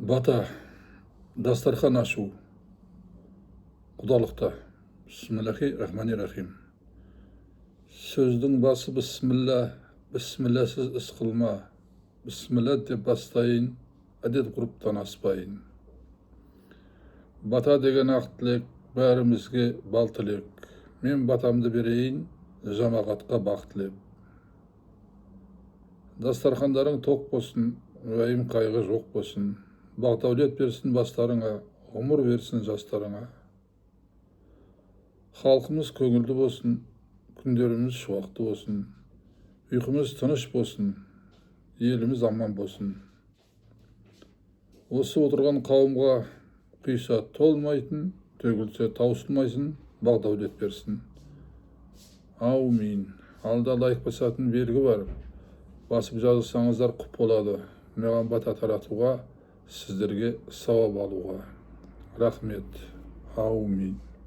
Бата, дастархан ашу, құдалықта. Бисмиллахи рахмани рахим. Сөздің басы бисмилла, бисмилласыз іс қылма. Бисмилла деп бастайын, әдет ғұрыптан аспайын. Бата деген ақ тілек, бәрімізге бал тілек. Мен батамды берейін, жамағатқа бақ тілеп. Дастархандарың тоқ болсын, уайым қайғы жоқ болсын. Бақ-дәулет берсін бастарыңа, ғұмыр берсін жастарыңа. Халқымыз көңілді болсын, күндеріміз шуақты болсын. Ұйқымыз тыныш болсын, еліміз аман болсын. Осы отырған қауымға құйса толмайтын, төгілсе таусылмайсын, бақ-дәулет берсін. Аумин. Алда лайық басатын белгі бар. Басып жазылсаңыздар құп болады. Маған бата таратуға, сіздерге сауап алуға. Рахмет. Аумин.